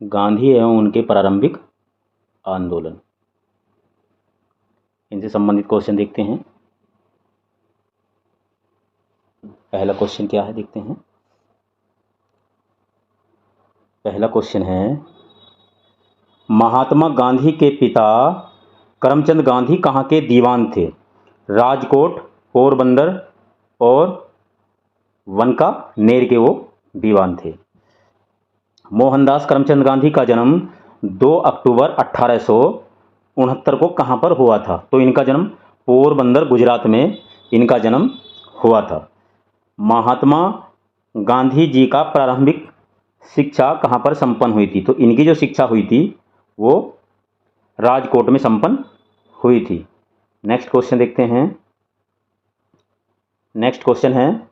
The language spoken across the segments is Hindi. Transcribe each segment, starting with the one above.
गांधी एवं उनके प्रारंभिक आंदोलन, इनसे संबंधित क्वेश्चन देखते हैं। पहला क्वेश्चन क्या है देखते हैं। पहला क्वेश्चन है, महात्मा गांधी के पिता करमचंद गांधी कहाँ के दीवान थे? राजकोट, पोरबंदर और वांकानेर के वो दीवान थे। मोहनदास करमचंद गांधी का जन्म 2 अक्टूबर 1869 को कहाँ पर हुआ था? तो इनका जन्म पोरबंदर गुजरात में इनका जन्म हुआ था। महात्मा गांधी जी का प्रारंभिक शिक्षा कहाँ पर संपन्न हुई थी? तो इनकी जो शिक्षा हुई थी वो राजकोट में संपन्न हुई थी। नेक्स्ट क्वेश्चन देखते हैं। नेक्स्ट क्वेश्चन है,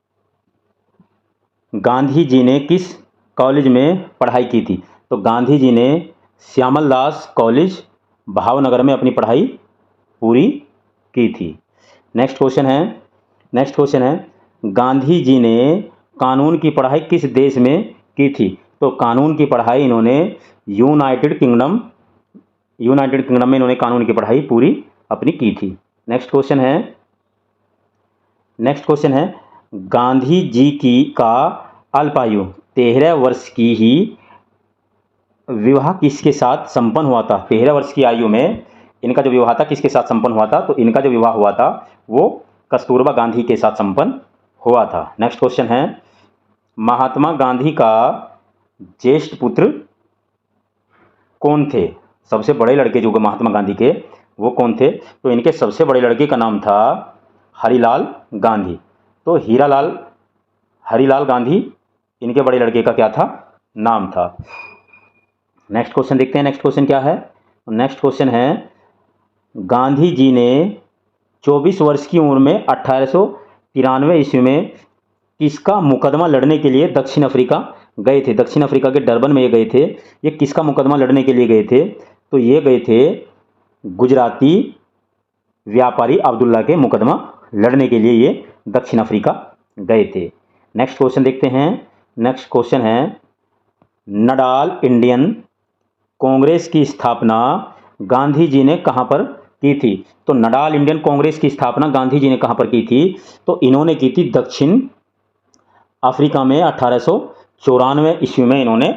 गांधी जी ने किस कॉलेज में पढ़ाई की थी? तो गांधी जी ने श्यामल दास कॉलेज भावनगर में अपनी पढ़ाई पूरी की थी। नेक्स्ट क्वेश्चन है, गांधी जी ने कानून की पढ़ाई किस देश में की थी? तो कानून की पढ़ाई इन्होंने यूनाइटेड किंगडम में इन्होंने कानून की पढ़ाई पूरी अपनी की थी। नेक्स्ट क्वेश्चन है, गांधी जी का अल्पायु 13 वर्ष की ही विवाह किसके साथ संपन्न हुआ था? 13 वर्ष की आयु में इनका जो विवाह था किसके साथ संपन्न हुआ था? तो इनका जो विवाह हुआ था वो कस्तूरबा गांधी के साथ संपन्न हुआ था। नेक्स्ट क्वेश्चन है, महात्मा गांधी का ज्येष्ठ पुत्र कौन थे? सबसे बड़े लड़के जो महात्मा गांधी के वो कौन थे? तो इनके सबसे बड़े लड़के का नाम था हरिलाल गांधी। तो हरिलाल गांधी इनके बड़े लड़के का क्या था? नाम था। नेक्स्ट क्वेश्चन देखते हैं। नेक्स्ट क्वेश्चन क्या है? नेक्स्ट क्वेश्चन है, गांधी जी ने 24 वर्ष की उम्र में 1893 ईस्वी में किसका मुकदमा लड़ने के लिए दक्षिण अफ्रीका गए थे? दक्षिण अफ्रीका के डरबन में ये गए थे। ये किसका मुकदमा लड़ने के लिए गए थे? तो ये गए थे गुजराती व्यापारी अब्दुल्ला के मुकदमा लड़ने के लिए ये दक्षिण अफ्रीका गए थे। नेक्स्ट क्वेश्चन देखते हैं। नेक्स्ट क्वेश्चन है, नडाल इंडियन कांग्रेस की स्थापना गांधी जी ने कहां पर की थी? तो नडाल इंडियन कांग्रेस की स्थापना गांधी जी ने कहां पर की थी? तो इन्होंने की थी दक्षिण अफ्रीका में 1894 ईस्वी में इन्होंने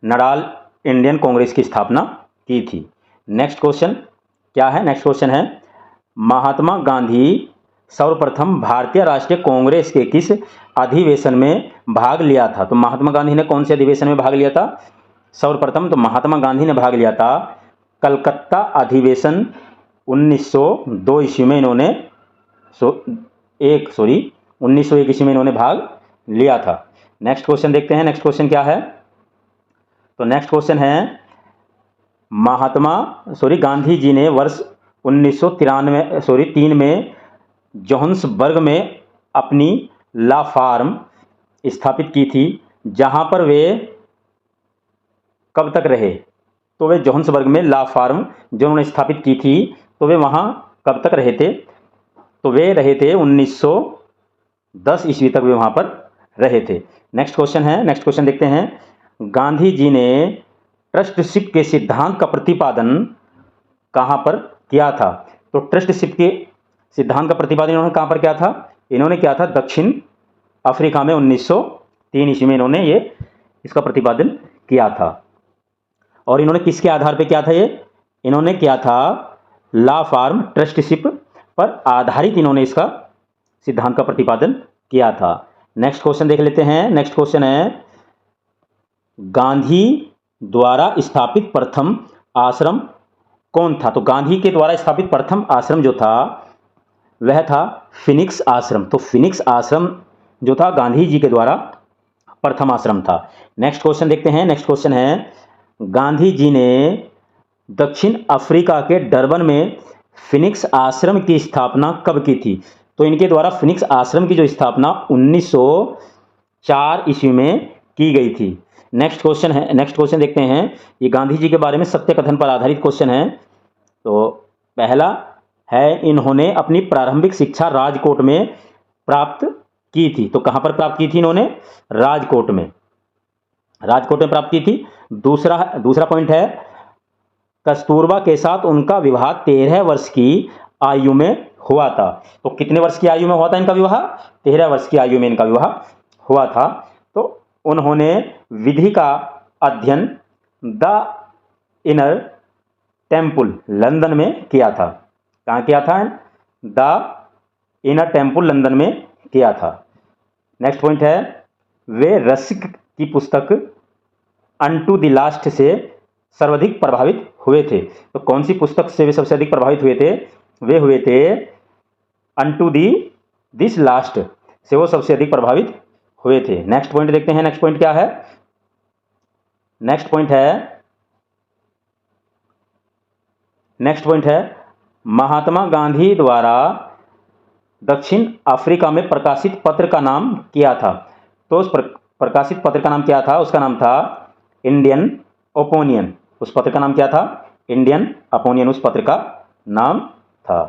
नडाल इंडियन कांग्रेस की स्थापना की थी। नेक्स्ट क्वेश्चन क्या है? नेक्स्ट क्वेश्चन है, महात्मा गांधी सर्वप्रथम भारतीय राष्ट्रीय कांग्रेस के किस अधिवेशन में भाग लिया था? तो महात्मा गांधी ने कौन से अधिवेशन में भाग लिया था सर्वप्रथम? तो महात्मा गांधी ने भाग लिया था कलकत्ता अधिवेशन 1902 ईस्वी में इन्होंने 1901 ईस्वी में इन्होंने भाग लिया था। नेक्स्ट क्वेश्चन देखते हैं। नेक्स्ट क्वेश्चन क्या है? तो नेक्स्ट क्वेश्चन है, गांधी जी ने वर्ष 1903 में जोहान्सबर्ग में अपनी ला फार्म स्थापित की थी, जहां पर वे कब तक रहे? तो वे जोहान्सबर्ग में ला फार्म जो उन्होंने स्थापित की थी तो वे वहां कब तक रहे थे? तो वे रहे थे 1910 ईस्वी तक वे वहां पर रहे थे। नेक्स्ट क्वेश्चन है। नेक्स्ट क्वेश्चन देखते हैं, गांधी जी ने ट्रस्टशिप के सिद्धांत का प्रतिपादन कहां पर किया था? तो ट्रस्टशिप के सिद्धांत का प्रतिपादन इन्होंने कहां पर किया था? इन्होंने किया था दक्षिण अफ्रीका में 1903 ईस्वी में इन्होंने ये इसका प्रतिपादन किया था। और इन्होंने किसके आधार पर किया था? ये इन्होंने किया था ला फार्म ट्रस्टशिप पर आधारित इन्होंने इसका सिद्धांत का प्रतिपादन किया था। नेक्स्ट क्वेश्चन देख लेते हैं। नेक्स्ट क्वेश्चन है, गांधी द्वारा स्थापित प्रथम आश्रम कौन था? तो गांधी के द्वारा स्थापित प्रथम आश्रम जो था वह था फिनिक्स आश्रम। तो फिनिक्स आश्रम जो था गांधी जी के द्वारा प्रथम आश्रम था। नेक्स्ट क्वेश्चन देखते हैं। नेक्स्ट क्वेश्चन है, गांधी जी ने दक्षिण अफ्रीका के डरबन में फिनिक्स आश्रम की स्थापना कब की थी? तो इनके द्वारा फिनिक्स आश्रम की जो स्थापना 1904 ईस्वी में की गई थी। नेक्स्ट क्वेश्चन देखते हैं। ये गांधी जी के बारे में सत्य कथन पर आधारित क्वेश्चन है। तो पहला है, इन्होंने अपनी प्रारंभिक शिक्षा राजकोट में प्राप्त की थी। तो कहां पर प्राप्त की थी इन्होंने? राजकोट में। राजकोट में प्राप्त की थी। दूसरा दूसरा पॉइंट है, कस्तूरबा के साथ उनका विवाह 13 वर्ष की आयु में हुआ था। तो कितने वर्ष की आयु में हुआ था इनका विवाह? 13 वर्ष की आयु में इनका विवाह हुआ था। तो उन्होंने विधि का अध्ययन द इनर टेम्पल लंदन में किया था। कहाँ किया था? द इनर टेम्पल लंदन में किया था। नेक्स्ट पॉइंट है, वे रस्क की पुस्तक अनटू द लास्ट से सर्वाधिक प्रभावित हुए थे। तो कौन सी पुस्तक से वे सबसे अधिक प्रभावित हुए थे? वे हुए थे अनटू दिस लास्ट से वो सबसे अधिक प्रभावित हुए थे। नेक्स्ट पॉइंट देखते हैं। नेक्स्ट पॉइंट क्या है? नेक्स्ट पॉइंट है महात्मा गांधी द्वारा दक्षिण अफ्रीका में प्रकाशित पत्र का नाम क्या था? तो उस प्रकाशित पत्र का नाम क्या था? उसका नाम था इंडियन ओपोनियन। उस पत्र का नाम क्या था? इंडियन ओपोनियन उस पत्र का नाम था।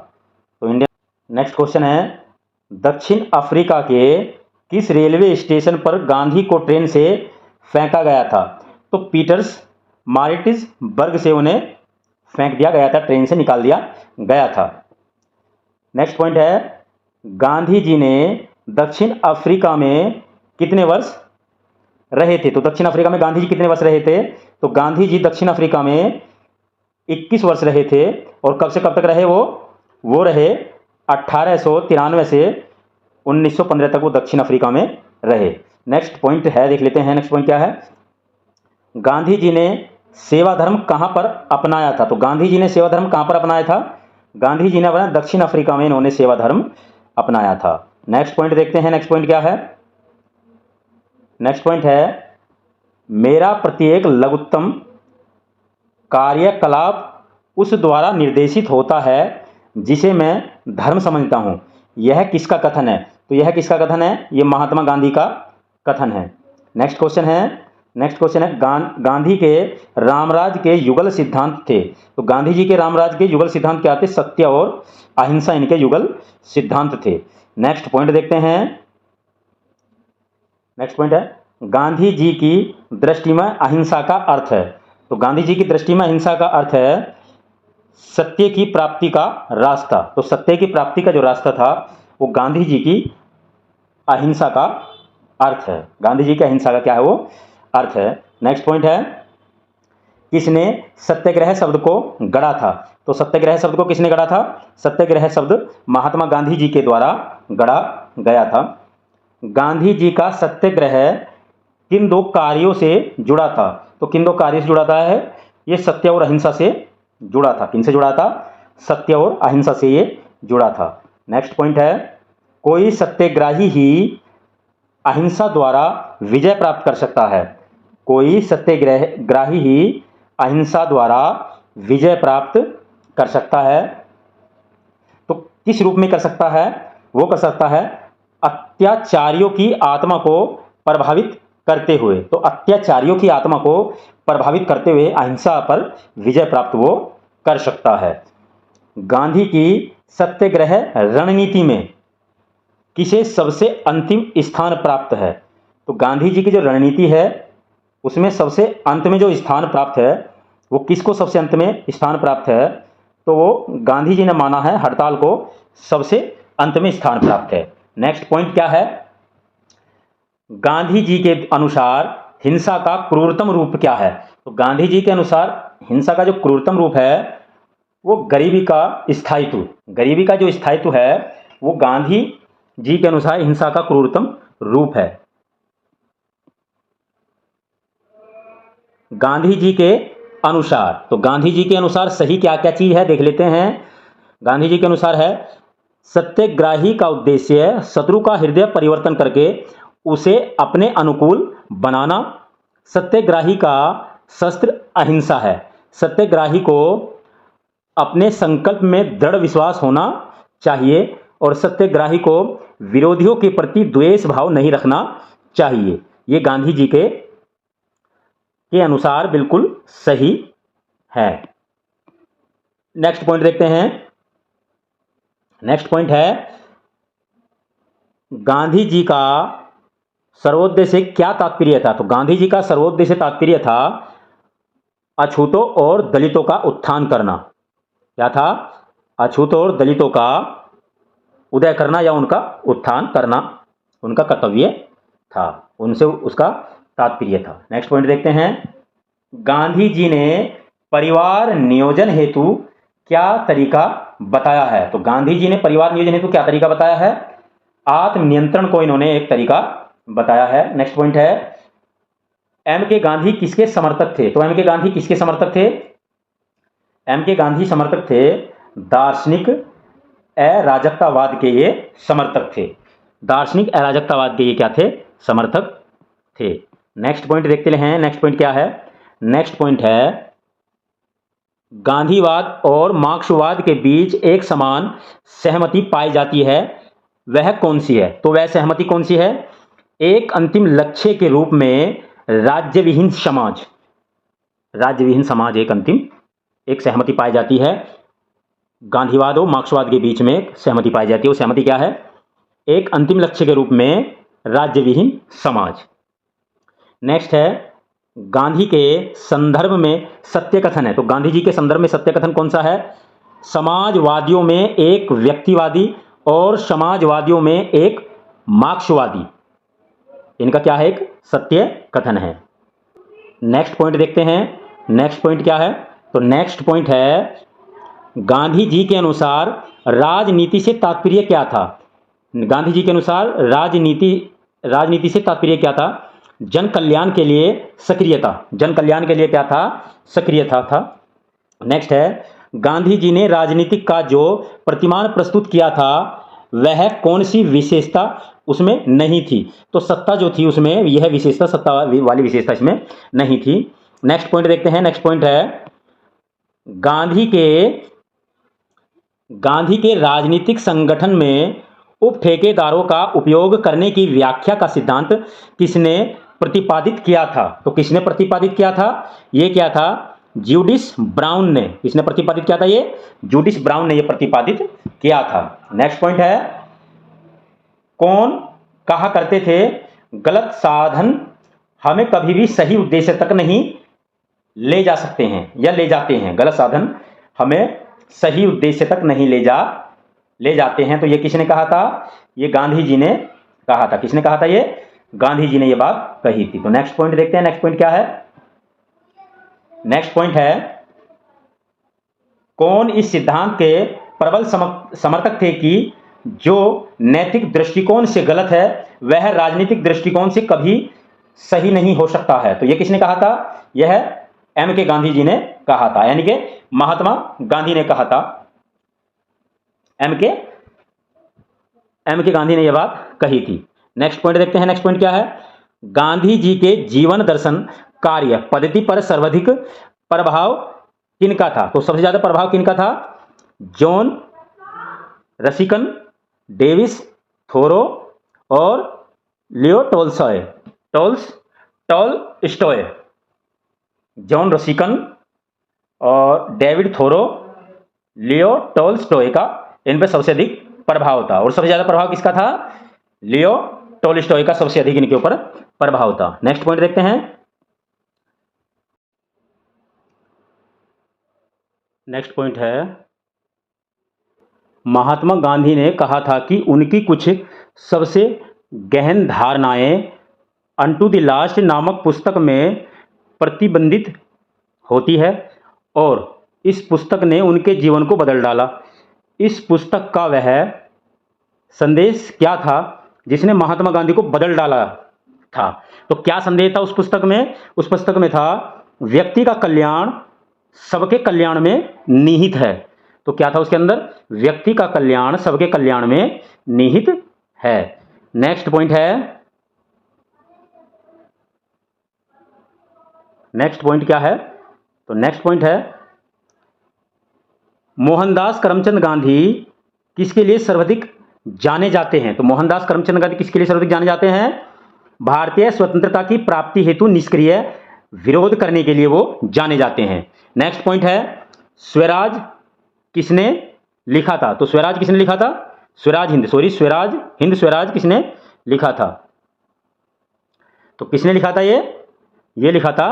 तो इंडियन। नेक्स्ट क्वेश्चन है, दक्षिण अफ्रीका के किस रेलवे स्टेशन पर गांधी को ट्रेन से फेंका गया था? तो पीटर्स मारिट्सबर्ग से उन्हें फेंक दिया गया था, ट्रेन से निकाल दिया गया था। नेक्स्ट पॉइंट है, गांधी जी ने दक्षिण अफ्रीका में कितने वर्ष रहे थे? तो दक्षिण अफ्रीका में गांधी जी कितने वर्ष रहे थे? तो गांधी जी दक्षिण अफ्रीका में 21 वर्ष रहे थे। और कब से कब तक रहे? वो रहे 1893 से 1915 तक वो दक्षिण अफ्रीका में रहे। नेक्स्ट पॉइंट है, देख लेते हैं। नेक्स्ट पॉइंट क्या है? गांधी जी ने सेवा धर्म कहां पर अपनाया था? तो गांधी जी ने सेवा धर्म कहां पर अपनाया था? गांधी जी ने अपना दक्षिण अफ्रीका में इन्होंने सेवा धर्म अपनाया था। नेक्स्ट पॉइंट देखते हैं। नेक्स्ट पॉइंट क्या है? नेक्स्ट पॉइंट है, मेरा प्रत्येक लघुत्तम कार्यकलाप उस द्वारा निर्देशित होता है जिसे मैं धर्म समझता हूं। यह किसका कथन है? तो यह किसका कथन है? यह महात्मा गांधी का कथन है। नेक्स्ट क्वेश्चन है, गांधी के रामराज के युगल सिद्धांत थे। तो गांधी जी के रामराज के युगल सिद्धांत क्या थे? सत्य और अहिंसा इनके युगल सिद्धांत थे। नेक्स्ट पॉइंट देखते हैं। नेक्स्ट पॉइंट है, गांधी जी की दृष्टि में अहिंसा का अर्थ है। तो गांधी जी की दृष्टि में अहिंसा का अर्थ है सत्य की प्राप्ति का रास्ता। तो सत्य की प्राप्ति का जो रास्ता था वो गांधी जी की अहिंसा का अर्थ है। गांधी जी की अहिंसा का क्या है? वो अर्थ है। नेक्स्ट पॉइंट है, किसने सत्याग्रह शब्द को गढ़ा था? तो सत्याग्रह शब्द को किसने गढ़ा था? सत्याग्रह शब्द महात्मा गांधी जी के द्वारा गढ़ा गया था। गांधी जी का सत्याग्रह किन दो कार्यों से जुड़ा था? तो किन दो कार्यों से जुड़ा था है? ये सत्य और अहिंसा से जुड़ा था। किन से जुड़ा था? सत्य और अहिंसा से ये जुड़ा था। नेक्स्ट पॉइंट है, कोई सत्याग्रही ही अहिंसा द्वारा विजय प्राप्त कर सकता है। कोई सत्याग्रही ही अहिंसा द्वारा विजय प्राप्त कर सकता है। तो किस रूप में कर सकता है? वो कर सकता है अत्याचारियों की आत्मा को प्रभावित करते हुए। तो अत्याचारियों की आत्मा को प्रभावित करते हुए अहिंसा पर विजय प्राप्त वो कर सकता है। गांधी की सत्याग्रह रणनीति में किसे सबसे अंतिम स्थान प्राप्त है? तो गांधी जी की जो रणनीति है उसमें सबसे अंत में जो स्थान प्राप्त है वो किसको सबसे अंत में स्थान प्राप्त है? तो वो गांधी जी ने माना है हड़ताल को सबसे अंत में स्थान प्राप्त है। नेक्स्ट पॉइंट क्या है? गांधी जी के अनुसार हिंसा का क्रूरतम रूप क्या है? तो गांधी जी के अनुसार हिंसा का जो क्रूरतम रूप है वो गरीबी का स्थायित्व। गरीबी का जो स्थायित्व है वो गांधी जी के अनुसार हिंसा का क्रूरतम रूप है। गांधी जी के अनुसार, तो गांधी जी के अनुसार सही क्या क्या चीज है देख लेते हैं। गांधी जी के अनुसार है सत्याग्रही का उद्देश्य शत्रु का हृदय परिवर्तन करके उसे अपने अनुकूल बनाना। सत्याग्रही का शस्त्र अहिंसा है। सत्याग्रही को अपने संकल्प में दृढ़ विश्वास होना चाहिए और सत्याग्रही को विरोधियों के प्रति द्वेष भाव नहीं रखना चाहिए। ये गांधी जी के अनुसार बिल्कुल सही है। नेक्स्ट पॉइंट देखते हैं। नेक्स्ट पॉइंट है गांधी जी का सर्वोदय से क्या तात्पर्य था? तो गांधी जी का सर्वोदय से तात्पर्य था अछूतों और दलितों का उत्थान करना। क्या था? अछूतों और दलितों का उदय करना या उनका उत्थान करना उनका कर्तव्य था, उनसे उसका तात्पर्य था। नेक्स्ट पॉइंट देखते हैं। गांधी जी ने परिवार नियोजन हेतु क्या तरीका बताया है? तो गांधी जी ने परिवार नियोजन हेतु क्या तरीका बताया है? आत्मनियंत्रण को इन्होंने एक तरीका बताया है। नेक्स्ट पॉइंट है, एम के गांधी किसके समर्थक थे? तो एम के गांधी किसके समर्थक थे? एम के गांधी समर्थक थे दार्शनिक अराजकतावाद के ये समर्थक थे। दार्शनिक अराजकतावाद के ये क्या थे? समर्थक थे। नेक्स्ट पॉइंट देखते हैं। नेक्स्ट पॉइंट क्या है? नेक्स्ट पॉइंट है गांधीवाद और मार्क्सवाद के बीच एक समान सहमति पाई जाती है, वह कौन सी है? तो वह सहमति कौन सी है? एक अंतिम लक्ष्य के रूप में राज्यविहीन समाज, राज्यविहीन समाज एक सहमति पाई जाती है। गांधीवाद और मार्क्सवाद के बीच में सहमति पाई जाती है। वो सहमति क्या है? एक अंतिम लक्ष्य के रूप में राज्यविहीन समाज। नेक्स्ट है गांधी के संदर्भ में सत्य कथन है। तो गांधी जी के संदर्भ में सत्य कथन कौन सा है? समाजवादियों में एक व्यक्तिवादी और समाजवादियों में एक मार्क्सवादी, इनका क्या है? एक सत्य कथन है। नेक्स्ट पॉइंट देखते हैं। नेक्स्ट पॉइंट क्या है? तो नेक्स्ट पॉइंट है गांधी जी के अनुसार राजनीति से तात्पर्य क्या था? गांधी जी के अनुसार राजनीति से तात्पर्य क्या था? जन कल्याण के लिए सक्रियता। जन कल्याण के लिए क्या था? सक्रियता था। नेक्स्ट है गांधी जी ने राजनीतिक का जो प्रतिमान प्रस्तुत किया था वह कौन सी विशेषता उसमें नहीं थी? तो सत्ता जो थी उसमें यह विशेषता, सत्ता वाली विशेषता इसमें नहीं थी। नेक्स्ट पॉइंट देखते हैं। नेक्स्ट पॉइंट है गांधी के राजनीतिक संगठन में उप ठेकेदारों का उपयोग करने की व्याख्या का सिद्धांत किसने प्रतिपादित किया था? तो किसने प्रतिपादित किया था? ये क्या था? जूडिस ब्राउन ने। किसने प्रतिपादित किया था? ये जूडिस ब्राउन ने ये प्रतिपादित किया था। नेक्स्ट पॉइंट है कौन कहा करते थे गलत साधन हमें कभी भी सही उद्देश्य तक नहीं ले जा सकते हैं या ले जाते हैं। गलत साधन हमें सही उद्देश्य तक नहीं ले जाते हैं। तो ये किसने कहा था? ये गांधी जी ने कहा था। किसने कहा था? ये गांधी जी ने ये बात कही थी। तो नेक्स्ट पॉइंट देखते हैं। नेक्स्ट पॉइंट क्या है? नेक्स्ट पॉइंट है कौन इस सिद्धांत के प्रबल समर्थक थे कि जो नैतिक दृष्टिकोण से गलत है वह राजनीतिक दृष्टिकोण से कभी सही नहीं हो सकता है? तो यह किसने कहा था? यह एम के गांधी जी ने कहा था, यानी कि महात्मा गांधी ने कहा था। एम के गांधी ने यह बात कही थी। नेक्स्ट पॉइंट देखते हैं। नेक्स्ट पॉइंट क्या है? गांधी जी के जीवन दर्शन कार्य पद्धति पर सर्वाधिक प्रभाव किनका था? तो सबसे ज्यादा प्रभाव किनका था? जॉन रसिकन, डेविस थोरो और लियो टॉलस्टॉय। जॉन रसिकन और डेविड थोरो, लियो टॉलस्टॉय का इन पर सबसे अधिक प्रभाव था। और सबसे ज्यादा प्रभाव किसका था? लियो टॉलस्टॉय का सबसे अधिक इनके ऊपर प्रभाव था। नेक्स्ट पॉइंट देखते हैं। नेक्स्ट पॉइंट है महात्मा गांधी ने कहा था कि उनकी कुछ सबसे गहन धारणाएं अनटू द लास्ट नामक पुस्तक में प्रतिबंधित होती है और इस पुस्तक ने उनके जीवन को बदल डाला। इस पुस्तक का वह संदेश क्या था जिसने महात्मा गांधी को बदल डाला था? तो क्या संदेश था उस पुस्तक में? उस पुस्तक में था व्यक्ति का कल्याण सबके कल्याण में निहित है। तो क्या था उसके अंदर? व्यक्ति का कल्याण सबके कल्याण में निहित है। नेक्स्ट पॉइंट है। नेक्स्ट पॉइंट क्या है? तो नेक्स्ट पॉइंट है मोहनदास करमचंद गांधी किसके लिए सर्वाधिक जाने जाते हैं? तो मोहनदास करमचंद गांधी किसके लिए सर्वाधिक जाने जाते हैं? भारतीय स्वतंत्रता की प्राप्ति हेतु निष्क्रिय विरोध करने के लिए वो जाने जाते हैं। नेक्स्ट पॉइंट है स्वराज किसने लिखा था? तो स्वराज किसने लिखा था? स्वराज हिंद किसने लिखा था? तो किसने लिखा था ये लिखा था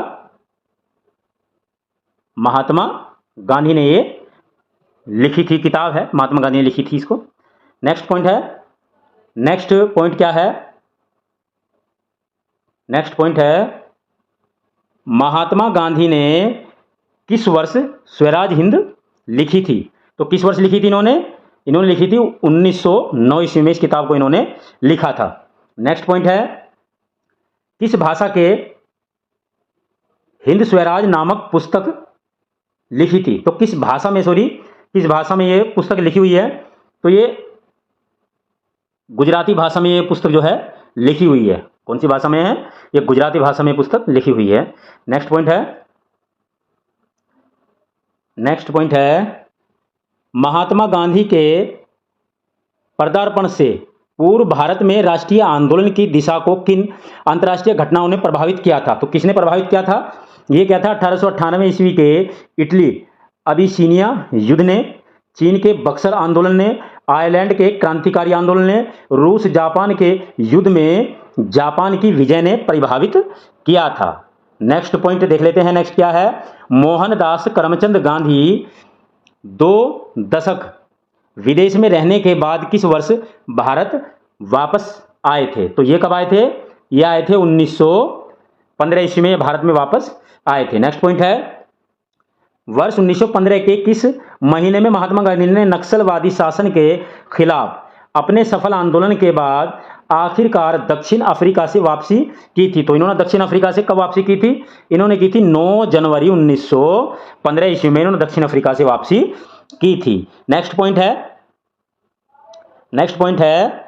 महात्मा गांधी ने, ये लिखी थी किताब है, महात्मा गांधी ने लिखी थी इसको। नेक्स्ट पॉइंट है, नेक्स्ट पॉइंट क्या है, नेक्स्ट पॉइंट है महात्मा गांधी ने किस वर्ष स्वराज हिंद लिखी थी? तो किस वर्ष लिखी थी इन्होंने लिखी थी 1909 ईस्वी में इस किताब को इन्होंने लिखा था। नेक्स्ट पॉइंट है किस भाषा के हिंद स्वराज नामक पुस्तक लिखी थी? तो किस भाषा में किस भाषा में ये पुस्तक लिखी हुई है? तो ये गुजराती भाषा में ये पुस्तक जो है लिखी हुई है। कौन सी भाषा में है? ये गुजराती भाषा में पुस्तक लिखी हुई है। नेक्स्ट पॉइंट है, नेक्स्ट पॉइंट है महात्मा गांधी के पदार्पण से पूर्व भारत में राष्ट्रीय आंदोलन की दिशा को किन अंतर्राष्ट्रीय घटनाओं ने प्रभावित किया था? तो किसने प्रभावित किया था? ये क्या था? 1898 ईस्वी के इटली अबिसीनिया युद्ध ने, चीन के बक्सर आंदोलन ने, आयरलैंड के क्रांतिकारी आंदोलन ने, रूस जापान के युद्ध में जापान की विजय ने प्रभावित किया था। नेक्स्ट पॉइंट देख लेते हैं। नेक्स्ट क्या है? मोहनदास करमचंद गांधी 2 दशक विदेश में रहने के बाद किस वर्ष भारत वापस आए थे? तो ये कब आए थे? ये आए थे 1915 ईस्वी में भारत में वापस आए थे। नेक्स्ट पॉइंट है वर्ष 1915 के किस महीने में महात्मा गांधी ने नक्सलवादी शासन के खिलाफ अपने सफल आंदोलन के बाद आखिरकार दक्षिण अफ्रीका से वापसी की थी? तो इन्होंने दक्षिण अफ्रीका से कब वापसी की थी? इन्होंने की थी 9 जनवरी 1915 ईस्वी में इन्होंने दक्षिण अफ्रीका से वापसी की थी। नेक्स्ट पॉइंट है, नेक्स्ट पॉइंट है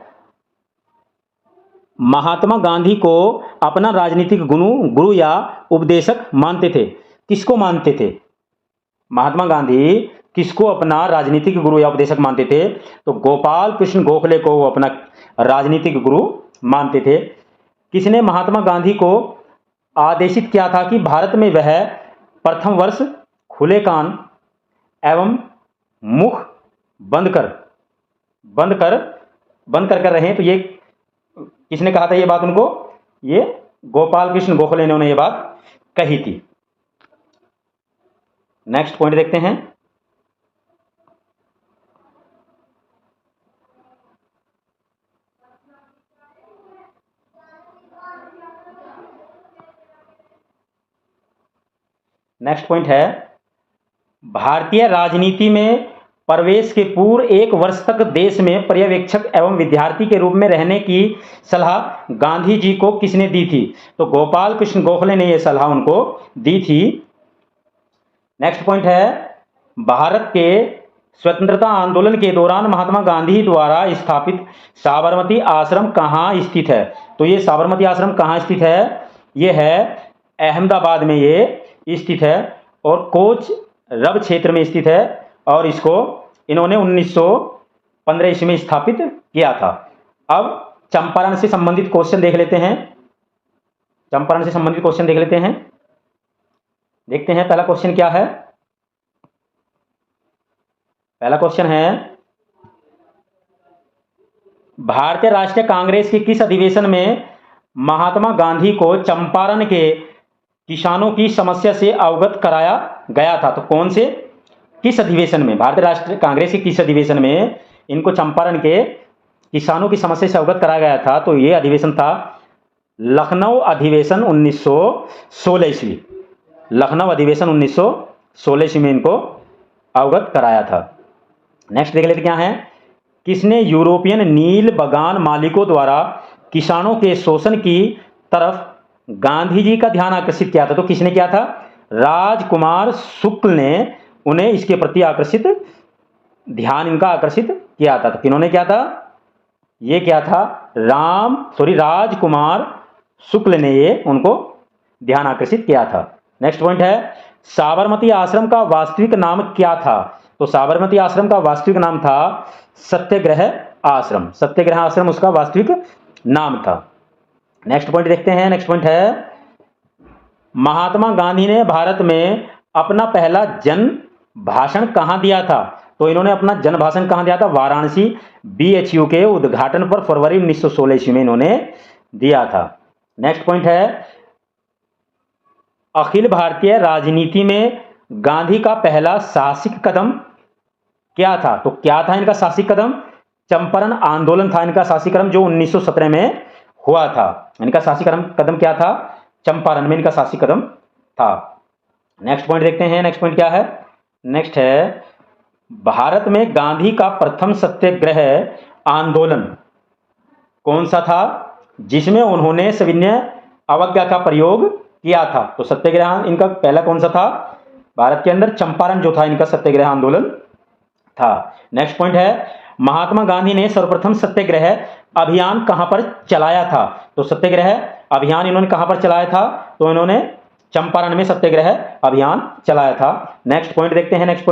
महात्मा गांधी को अपना राजनीतिक गुरु या उपदेशक मानते थे? किसको मानते थे? महात्मा गांधी किसको अपना राजनीतिक गुरु या उपदेशक मानते थे? तो गोपाल कृष्ण गोखले को वो अपना राजनीतिक गुरु मानते थे। किसने महात्मा गांधी को आदेशित किया था कि भारत में वह प्रथम वर्ष खुले कान एवं मुख बंद कर रहें? तो ये किसने कहा था ये बात उनको? ये गोपाल कृष्ण गोखले ने उन्हें ये बात कही थी। नेक्स्ट पॉइंट देखते हैं। नेक्स्ट पॉइंट है भारतीय राजनीति में प्रवेश के पूर्व 1 वर्ष तक देश में पर्यवेक्षक एवं विद्यार्थी के रूप में रहने की सलाह गांधी जी को किसने दी थी? तो गोपाल कृष्ण गोखले ने यह सलाह उनको दी थी। नेक्स्ट पॉइंट है भारत के स्वतंत्रता आंदोलन के दौरान महात्मा गांधी द्वारा स्थापित साबरमती आश्रम कहाँ स्थित है? तो ये साबरमती आश्रम कहाँ स्थित है? ये है अहमदाबाद में ये स्थित है और कोच रब क्षेत्र में स्थित है और इसको इन्होंने 1915 ईस्वी में स्थापित किया था। अब चंपारण से संबंधित क्वेश्चन देख लेते हैं। चंपारण से संबंधित क्वेश्चन देख लेते हैं। देखते हैं पहला क्वेश्चन क्या है। पहला क्वेश्चन है भारतीय राष्ट्रीय कांग्रेस के किस अधिवेशन में महात्मा गांधी को चंपारण के किसानों की समस्या से अवगत कराया गया था? तो कौन से किस अधिवेशन में? भारतीय राष्ट्रीय कांग्रेस के किस अधिवेशन में इनको चंपारण के किसानों की समस्या से अवगत कराया गया था? तो यह अधिवेशन था लखनऊ अधिवेशन 1916 ईस्वी। लखनऊ अधिवेशन 1916 ईस्वी में इनको अवगत कराया था। नेक्स्ट देख लेते क्या है। किसने यूरोपियन नील बगान मालिकों द्वारा किसानों के शोषण की तरफ गांधी जी का ध्यान आकर्षित किया था? तो किसने किया था? राजकुमार शुक्ल ने उन्हें इसके प्रति ध्यान इनका आकर्षित किया था। तो किन्होंने किया था? ये क्या था? राजकुमार शुक्ल ने ये उनको ध्यान आकर्षित किया था। नेक्स्ट पॉइंट है साबरमती आश्रम का वास्तविक नाम क्या था? तो साबरमती आश्रम का वास्तविक नाम था सत्याग्रह आश्रम। सत्याग्रह आश्रम उसका वास्तविक नाम था। नेक्स्ट पॉइंट देखते हैं। नेक्स्ट पॉइंट है महात्मा गांधी ने भारत में अपना पहला जन भाषण कहां दिया था? तो इन्होंने अपना जन भाषण कहां दिया था? वाराणसी BHU के उद्घाटन पर फरवरी 1916 ईस्वी में इन्होंने दिया था। नेक्स्ट पॉइंट है, अखिल भारतीय राजनीति में गांधी का पहला साहसिक कदम क्या था? तो क्या था इनका साहसिक कदम? चंपारण आंदोलन था इनका साहसिक कदम, जो 1917 में हुआ था। इनका साहसिक कदम क्या था? चंपारण में इनका साहसिक कदम था। नेक्स्ट पॉइंट देखते हैं, नेक्स्ट पॉइंट क्या है? नेक्स्ट है, भारत में गांधी का प्रथम सत्याग्रह आंदोलन कौन सा था जिसमें उन्होंने सविनय अवज्ञा का प्रयोग किया था? तो सत्याग्रह इनका पहला कौन सा था? भारत के अंदर चंपारण जो था इनका सत्याग्रह आंदोलन था। नेक्स्ट पॉइंट है, महात्मा गांधी ने सर्वप्रथम सत्याग्रह अभियान कहां पर चलाया था? तो सत्याग्रह अभियान इन्होंने कहां पर चलाया था? तो इन्होंने चंपारण में सत्याग्रह अभियान चलाया था। नेक्स्ट पॉइंट देखते हैं, नेक्स्ट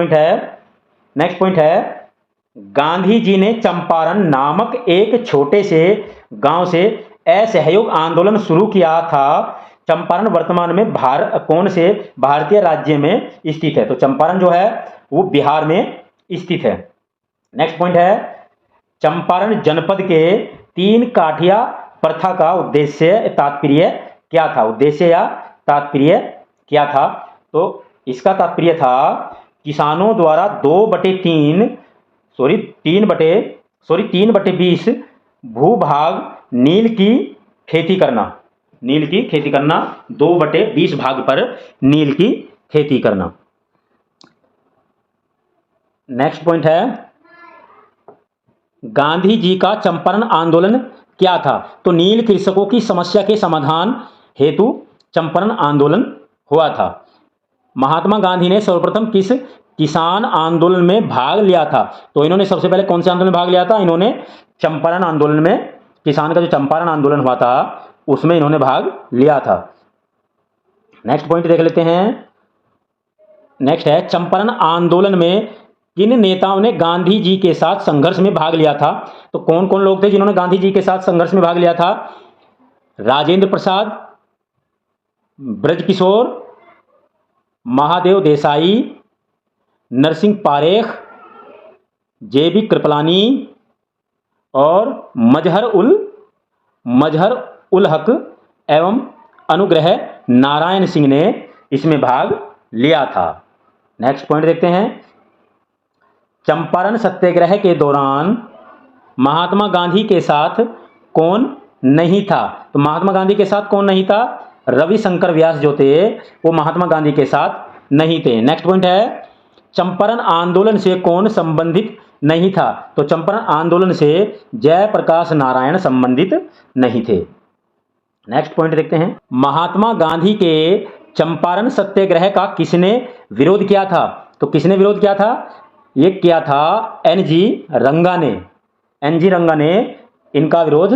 पॉइंट है, गांधी जी ने चंपारण नामक एक छोटे से गांव से असहयोग आंदोलन शुरू किया था। चंपारण वर्तमान में कौन से भारतीय राज्य में स्थित है? तो चंपारण जो है वो बिहार में स्थित है। नेक्स्ट पॉइंट है, चंपारण जनपद के 3 काठिया प्रथा का उद्देश्य तात्पर्य क्या था? उद्देश्य या तात्पर्य क्या था? तो इसका तात्पर्य था किसानों द्वारा 3/20 भूभाग नील की खेती करना, 2/20 भाग पर नील की खेती करना। नेक्स्ट पॉइंट है, गांधी जी का चंपारण आंदोलन क्या था? तो नील कृषकों की समस्या के समाधान हेतु चंपारण आंदोलन हुआ था। महात्मा गांधी ने सर्वप्रथम किस किसान आंदोलन में भाग लिया था? तो इन्होंने सबसे पहले कौन से आंदोलन में भाग लिया था? इन्होंने चंपारण आंदोलन में, किसान का जो चंपारण आंदोलन हुआ था उसमें इन्होंने भाग लिया था। नेक्स्ट पॉइंट देख लेते हैं। नेक्स्ट है, चंपारण आंदोलन में किन नेताओं ने गांधी जी के साथ संघर्ष में भाग लिया था? तो कौन कौन लोग थे जिन्होंने गांधी जी के साथ संघर्ष में भाग लिया था? राजेंद्र प्रसाद, ब्रजकिशोर, महादेव देसाई, नरसिंह पारेख, जेबी कृपलानी और मजहर उल हक एवं अनुग्रह नारायण सिंह ने इसमें भाग लिया था। नेक्स्ट पॉइंट देखते हैं, चंपारण सत्याग्रह के दौरान महात्मा गांधी के साथ कौन नहीं था? तो महात्मा गांधी के साथ कौन नहीं था? रविशंकर व्यास जो थे वो महात्मा गांधी के साथ नहीं थे। नेक्स्ट पॉइंट है, चंपारण आंदोलन से कौन संबंधित नहीं था? तो चंपारण आंदोलन से जयप्रकाश नारायण संबंधित नहीं थे। नेक्स्ट पॉइंट देखते हैं, महात्मा गांधी के चंपारण सत्याग्रह का किसने विरोध किया था? तो किसने विरोध किया था? ये किया था एनजी रंगा ने इनका विरोध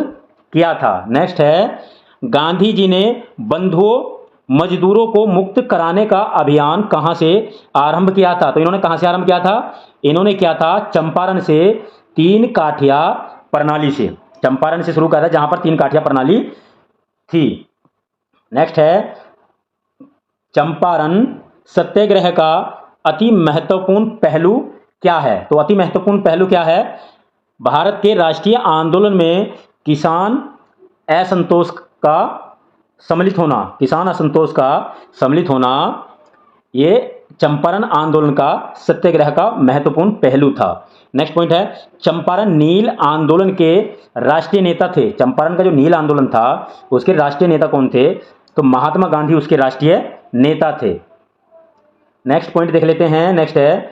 किया था। नेक्स्ट है, गांधी जी ने बंधुओं मजदूरों को मुक्त कराने का अभियान कहां से आरंभ किया था? तो इन्होंने कहां से आरंभ किया था? इन्होंने किया था चंपारण से 3 काठिया प्रणाली से। चंपारण से शुरू किया था जहां पर 3 काठिया प्रणाली थी। नेक्स्ट है, चंपारण सत्याग्रह का अति महत्वपूर्ण पहलू क्या है? तो अति महत्वपूर्ण पहलू क्या है? भारत के राष्ट्रीय आंदोलन में किसान असंतोष का सम्मिलित होना, ये चंपारण आंदोलन का सत्याग्रह का महत्वपूर्ण पहलू था। नेक्स्ट पॉइंट है, चंपारण नील आंदोलन के राष्ट्रीय नेता थे। चंपारण का जो नील आंदोलन था उसके राष्ट्रीय नेता कौन थे? तो महात्मा गांधी उसके राष्ट्रीय नेता थे। नेक्स्ट पॉइंट देख लेते हैं। नेक्स्ट है,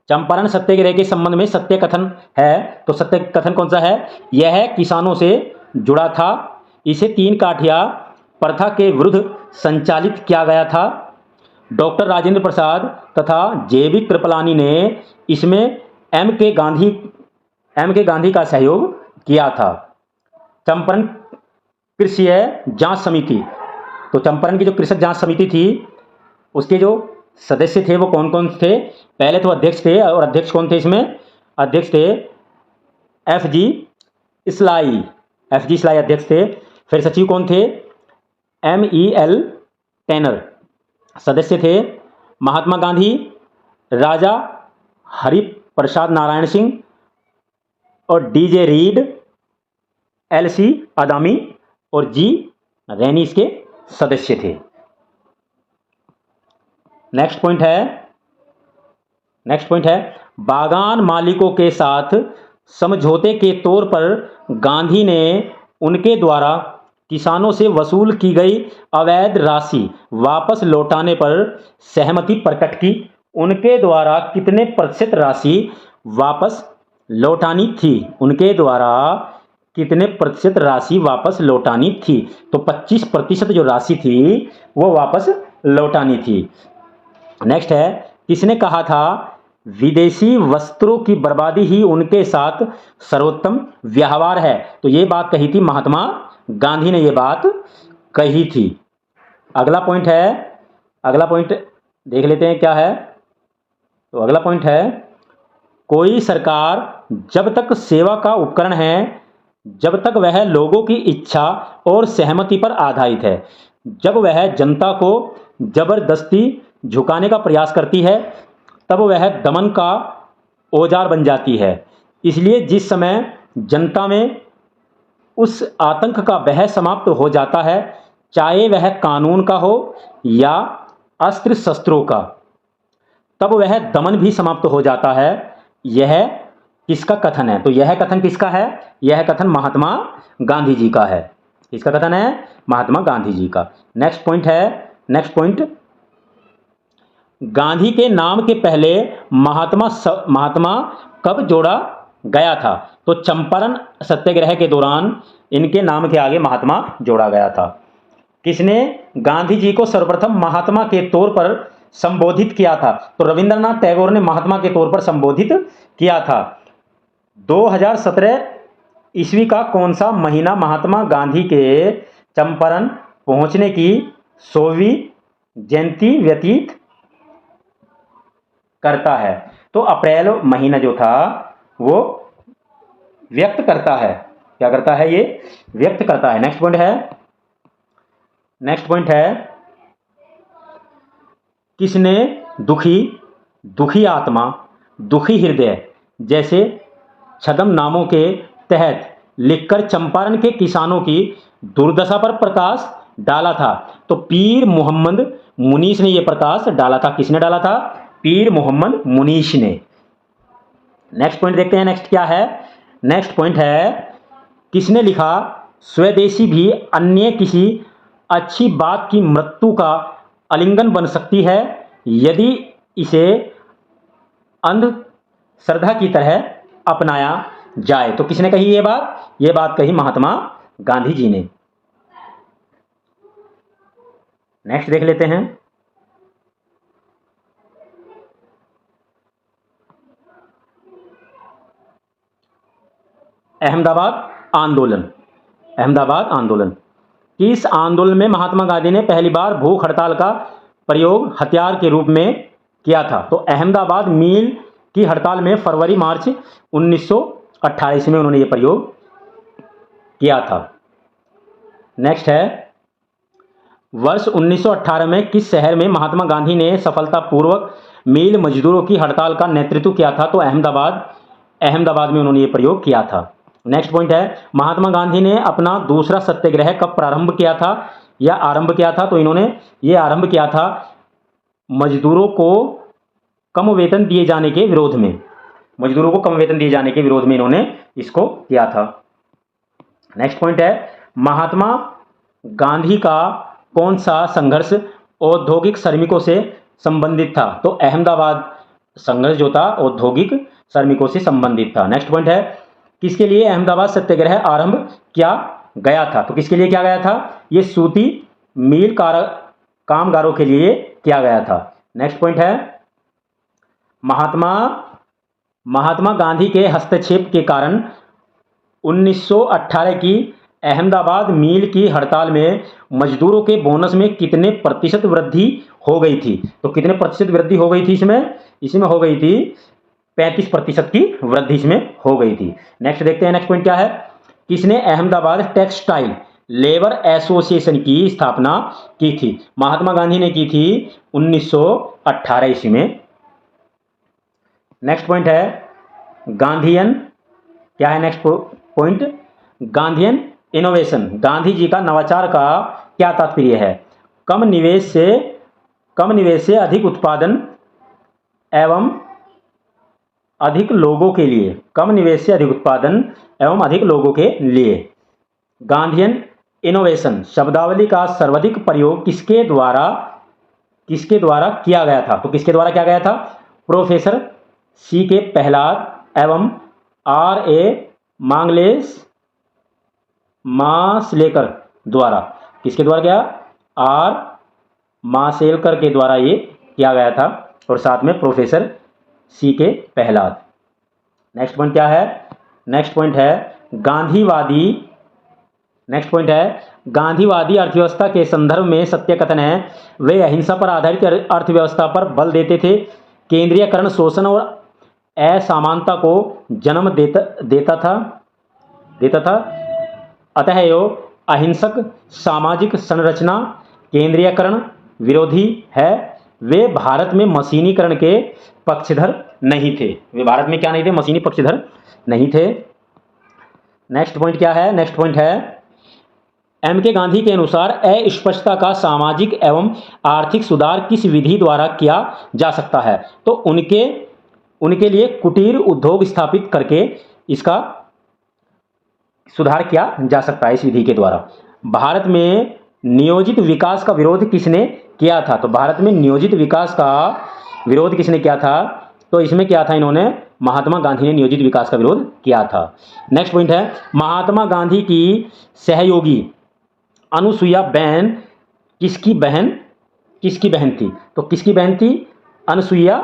चंपारण सत्याग्रह के संबंध में सत्य कथन है। तो सत्य कथन कौन सा है? यह किसानों से जुड़ा था। इसे 3 काठिया प्रथा के विरुद्ध संचालित किया गया था। डॉक्टर राजेंद्र प्रसाद तथा जेबी कृपलानी ने इसमें एम के गांधी का सहयोग किया था। चंपारण कृषि जांच समिति, तो चंपारण की जो कृषक जांच समिति थी उसके जो सदस्य थे वो कौन कौन थे? पहले तो अध्यक्ष थे, और अध्यक्ष कौन थे इसमें? अध्यक्ष थे एफजी स्लाई अध्यक्ष थे। फिर सचिव कौन थे? MEL टेनर। सदस्य थे महात्मा गांधी, राजा हरिप्रसाद नारायण सिंह और DJ रीड, एलसी अदामी और जी रैनी इसके सदस्य थे। नेक्स्ट पॉइंट है बागान मालिकों के साथ समझौते के तौर पर गांधी ने उनके द्वारा किसानों से वसूल की गई अवैध राशि वापस लौटाने पर सहमति प्रकट की। उनके द्वारा कितने प्रतिशत राशि वापस लौटानी थी? उनके द्वारा कितने प्रतिशत राशि वापस लौटानी थी? तो 25% जो राशि थी वो वापस लौटानी थी। नेक्स्ट है किसने कहा था विदेशी वस्त्रों की बर्बादी ही उनके साथ सर्वोत्तम व्यवहार है? तो ये बात कही थी महात्मा गांधी ने, ये बात कही थी। अगला पॉइंट देख लेते हैं क्या है। तो अगला पॉइंट है कोई सरकार जब तक सेवा का उपकरण है जब तक वह लोगों की इच्छा और सहमति पर आधारित है। जब वह जनता को जबरदस्ती झुकाने का प्रयास करती है तब वह दमन का औजार बन जाती है। इसलिए जिस समय जनता में उस आतंक का वह समाप्त हो जाता है, चाहे वह कानून का हो या अस्त्र शस्त्रों का, तब वह दमन भी समाप्त हो जाता है। यह किसका कथन है? तो यह कथन किसका है? यह कथन महात्मा गांधी जी का है। किसका कथन है? महात्मा गांधी जी का। नेक्स्ट पॉइंट गांधी के नाम के पहले महात्मा कब जोड़ा गया था? तो चंपारण सत्याग्रह के दौरान इनके नाम के आगे महात्मा जोड़ा गया था। किसने गांधी जी को सर्वप्रथम महात्मा के तौर पर संबोधित किया था? तो रविंद्रनाथ टैगोर ने महात्मा के तौर पर संबोधित किया था। 2017 ईस्वी का कौन सा महीना महात्मा गांधी के चंपारण पहुंचने की 100वीं जयंती व्यतीत करता है? तो अप्रैल महीना जो था वो व्यक्त करता है। क्या करता है? ये व्यक्त करता है। नेक्स्ट पॉइंट है किसने दुखी आत्मा, दुखी हृदय जैसे छद्म नामों के तहत लिखकर चंपारण के किसानों की दुर्दशा पर प्रकाश डाला था? तो पीर मोहम्मद मुनीस ने यह प्रकाश डाला था। किसने डाला था? पीर मोहम्मद मुनीस ने। नेक्स्ट पॉइंट देखते हैं। नेक्स्ट पॉइंट है किसने लिखा स्वदेशी भी अन्य किसी अच्छी बात की मृत्यु का आलिंगन बन सकती है यदि इसे अंधश्रद्धा की तरह अपनाया जाए? तो किसने कही ये बात? ये बात कही महात्मा गांधी जी ने। नेक्स्ट देख लेते हैं। अहमदाबाद आंदोलन। इस आंदोलन में महात्मा गांधी ने पहली बार भूख हड़ताल का प्रयोग हथियार के रूप में किया था। तो अहमदाबाद मील की हड़ताल में फरवरी मार्च 1928 में उन्होंने यह प्रयोग किया था। नेक्स्ट है वर्ष 1918 में किस शहर में महात्मा गांधी ने सफलतापूर्वक मील मजदूरों की हड़ताल का नेतृत्व किया था? तो अहमदाबाद में उन्होंने यह प्रयोग किया था। नेक्स्ट पॉइंट है महात्मा गांधी ने अपना दूसरा सत्याग्रह कब प्रारंभ किया था या आरंभ किया था? तो इन्होंने ये आरंभ किया था मजदूरों को कम वेतन दिए जाने के विरोध में। इन्होंने इसको किया था। नेक्स्ट पॉइंट है महात्मा गांधी का कौन सा संघर्ष औद्योगिक श्रमिकों से संबंधित था? तो अहमदाबाद संघर्ष जो था औद्योगिक श्रमिकों से संबंधित था। नेक्स्ट पॉइंट है किसके लिए अहमदाबाद सत्याग्रह आरंभ किया गया था? तो किसके लिए किया गया था? ये सूती मील कामगारों के लिए किया गया था। नेक्स्ट पॉइंट है महात्मा गांधी के हस्तक्षेप के कारण 1918 की अहमदाबाद मील की हड़ताल में मजदूरों के बोनस में कितने प्रतिशत वृद्धि हो गई थी? तो कितने प्रतिशत वृद्धि हो गई थी? इसमें हो गई थी 35% की वृद्धि इसमें हो गई थी। नेक्स्ट देखते हैं। नेक्स्ट पॉइंट क्या है किसने अहमदाबाद टेक्सटाइल लेबर एसोसिएशन की स्थापना की थी? महात्मा गांधी ने की थी 1918 ईस्वी में। नेक्स्ट पॉइंट है गांधीयन क्या है? Next point Gandhian innovation, Gandhi ji का नवाचार का क्या तात्पर्य है? कम निवेश से अधिक उत्पादन एवं अधिक लोगों के लिए, कम निवेश से अधिक उत्पादन एवं अधिक लोगों के लिए। गांधीयन इनोवेशन शब्दावली का सर्वाधिक प्रयोग किसके द्वारा किया गया था? तो किसके द्वारा किया गया था? प्रोफेसर सी के पहलाद एवं R.A. मास्लेकर द्वारा। किसके द्वारा किया? R. मास्लेकर के द्वारा ये किया गया था, और साथ में प्रोफेसर सी के पहलाद। नेक्स्ट पॉइंट क्या है? नेक्स्ट पॉइंट है गांधीवादी अर्थव्यवस्था के संदर्भ में सत्य कथन है। वे अहिंसा पर आधारित अर्थव्यवस्था पर बल देते थे। केंद्रीयकरण शोषण और असमानता को जन्म देता था। अतः यो अहिंसक सामाजिक संरचना केंद्रीयकरण विरोधी है। वे भारत में मशीनीकरण के पक्षधर नहीं थे। वे भारत में क्या नहीं थे? मशीनी पक्षधर नहीं थे। नेक्स्ट पॉइंट क्या है? नेक्स्ट पॉइंट है M.K. गांधी के अनुसार अस्पृश्यता का सामाजिक एवं आर्थिक सुधार किस विधि द्वारा किया जा सकता है? तो उनके लिए कुटीर उद्योग स्थापित करके इसका सुधार किया जा सकता है इस विधि के द्वारा। भारत में नियोजित विकास का विरोध किसने किया था? तो भारत में नियोजित विकास का विरोध किसने किया था? तो इसमें क्या था? इन्होंने महात्मा गांधी ने नियोजित विकास का विरोध किया था। नेक्स्ट पॉइंट है महात्मा गांधी की सहयोगी अनुसुईया बहन किसकी बहन थी? तो किसकी बहन थी? अनुसुईया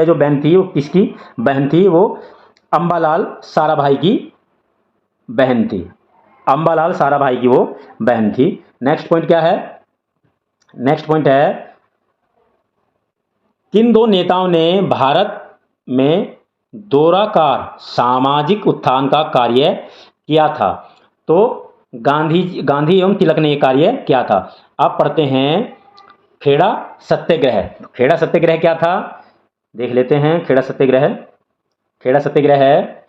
जो बहन थी वो किसकी बहन थी? वो अंबालाल साराभाई की बहन थी। अंबालाल साराभाई की वो बहन थी। नेक्स्ट पॉइंट क्या है? नेक्स्ट पॉइंट है किन दो नेताओं ने भारत में दोहराकार सामाजिक उत्थान का कार्य किया था? तो गांधी एवं तिलक ने यह कार्य किया था। अब पढ़ते हैं खेड़ा सत्याग्रह। खेड़ा सत्याग्रह क्या था? देख लेते हैं। खेड़ा सत्याग्रह है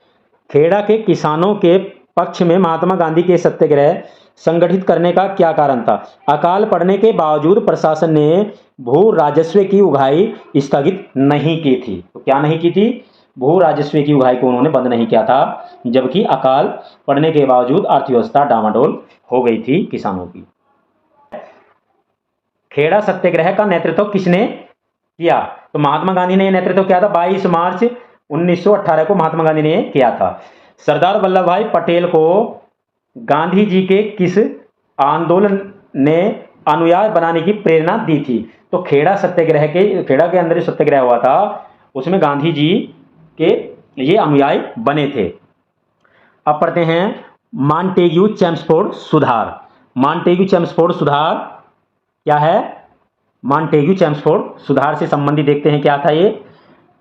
खेड़ा के किसानों के पक्ष में महात्मा गांधी के सत्याग्रह संगठित करने का क्या कारण था? अकाल पड़ने के बावजूद प्रशासन ने भू राजस्व की उगाही स्थगित नहीं की थी। तो क्या नहीं की थी? भू राजस्व की उगाही को उन्होंने बंद नहीं किया था, जबकि अकाल पड़ने के बावजूद अर्थव्यवस्था डामाडोल हो गई थी किसानों की। खेड़ा सत्याग्रह का नेतृत्व किसने किया? तो महात्मा गांधी ने नेतृत्व किया था। 22 मार्च 1918 को महात्मा गांधी ने किया था। सरदार वल्लभ भाई पटेल को गांधी जी के किस आंदोलन ने अनुयायी बनाने की प्रेरणा दी थी? तो खेड़ा के अंदर सत्याग्रह हुआ था, उसमें गांधी जी के ये अनुयायी बने थे। अब पढ़ते हैं मॉन्टेग्यू चेम्सफोर्ड सुधार। मॉन्टेग्यू चेम्सफोर्ड सुधार क्या है? मॉन्टेग्यू चेम्सफोर्ड सुधार से संबंधित देखते हैं क्या था ये।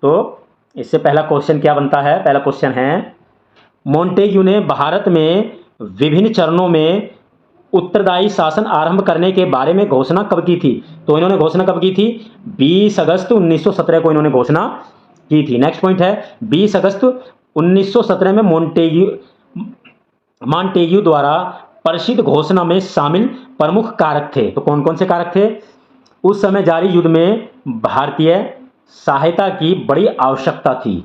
तो इससे पहला क्वेश्चन क्या बनता है? पहला क्वेश्चन है मॉन्टेग्यू ने भारत में विभिन्न चरणों में उत्तरदायी शासन आरंभ करने के बारे में घोषणा कब की थी? तो इन्होंने घोषणा कब की थी? 20 अगस्त 1917 को इन्होंने घोषणा की थी। नेक्स्ट पॉइंट है 20 अगस्त 1917 में मॉन्टेग्यू द्वारा प्रसिद्ध घोषणा में शामिल प्रमुख कारक थे। तो कौन कौन से कारक थे? उस समय जारी युद्ध में भारतीय सहायता की बड़ी आवश्यकता थी।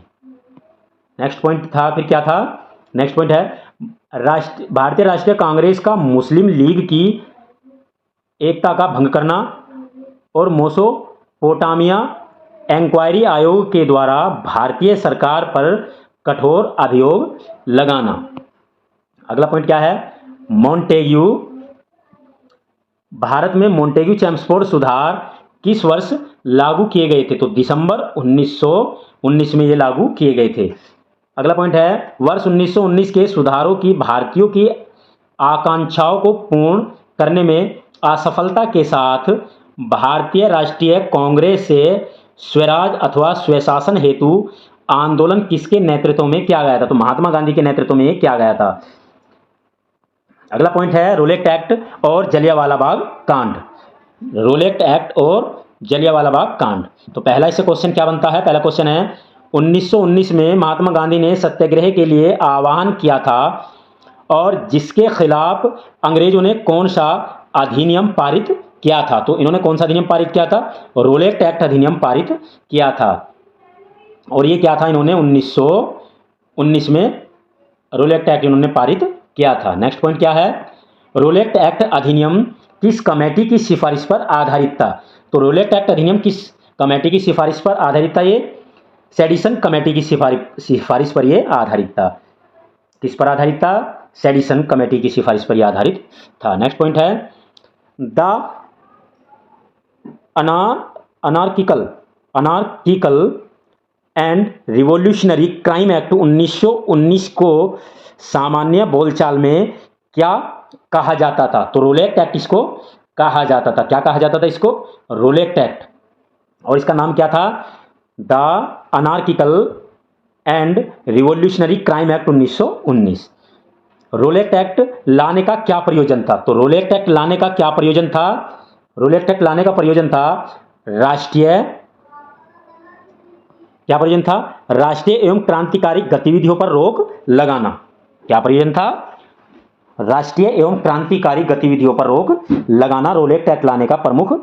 नेक्स्ट पॉइंट था फिर क्या था? नेक्स्ट पॉइंट है भारतीय राष्ट्रीय कांग्रेस का मुस्लिम लीग की एकता का भंग करना और मेसोपोटामिया इंक्वायरी आयोग के द्वारा भारतीय सरकार पर कठोर अभियोग लगाना। अगला पॉइंट क्या है? मॉन्टेग्यू भारत में मॉन्टेग्यू चेम्सफोर्ड सुधार किस वर्ष लागू किए गए थे? तो दिसंबर 1919 में ये लागू किए गए थे। अगला पॉइंट है वर्ष 1919 के सुधारों की भारतीयों की आकांक्षाओं को पूर्ण करने में असफलता के साथ भारतीय राष्ट्रीय कांग्रेस से स्वराज अथवा स्वशासन हेतु आंदोलन किसके नेतृत्व में किया गया था? तो महात्मा गांधी के नेतृत्व में किया गया था। अगला पॉइंट है रोलेट एक्ट और जलियांवाला बाग कांड। रोलेट एक्ट और जलियांवाला बाग कांड। तो पहला इससे क्वेश्चन क्या बनता है? पहला क्वेश्चन है 1919 में महात्मा गांधी ने सत्याग्रह के लिए आह्वान किया था और जिसके खिलाफ अंग्रेजों ने कौन सा अधिनियम पारित किया था? तो इन्होंने कौन सा अधिनियम पारित किया था? रोलेट एक्ट अधिनियम पारित किया था। और ये क्या था? इन्होंने 1919 में रोलेट एक्ट इन्होंने पारित किया था। नेक्स्ट पॉइंट क्या है? रोलेट एक्ट अधिनियम किस कमेटी की सिफारिश पर आधारित था? तो रोलेट एक्ट अधिनियम किस कमेटी की सिफारिश पर आधारित था? ये सेडिसन कमेटी की सिफारिश पर यह आधारित था। किस पर आधारित था? सेडिसन कमेटी की सिफारिश पर यह आधारित था। नेक्स्ट पॉइंट है the anarchical and revolutionary crime act 1919 को सामान्य बोलचाल में क्या कहा जाता था? तो रोलेट एक्ट इसको कहा जाता था। क्या कहा जाता था इसको? Rowlatt act. और इसका नाम क्या था? The anarchical and revolutionary crime act 1919। Rowlatt act लाने का क्या प्रयोजन था? तो रोलेट एक्ट लाने का क्या प्रयोजन था? रोलेट एक्ट लाने का प्रयोजन था क्या प्रयोजन था? राष्ट्रीय एवं क्रांतिकारी गतिविधियों पर रोक लगाना। क्या प्रयोजन था? राष्ट्रीय एवं क्रांतिकारी गतिविधियों पर रोक लगाना रोलेट एक्ट लाने का प्रमुख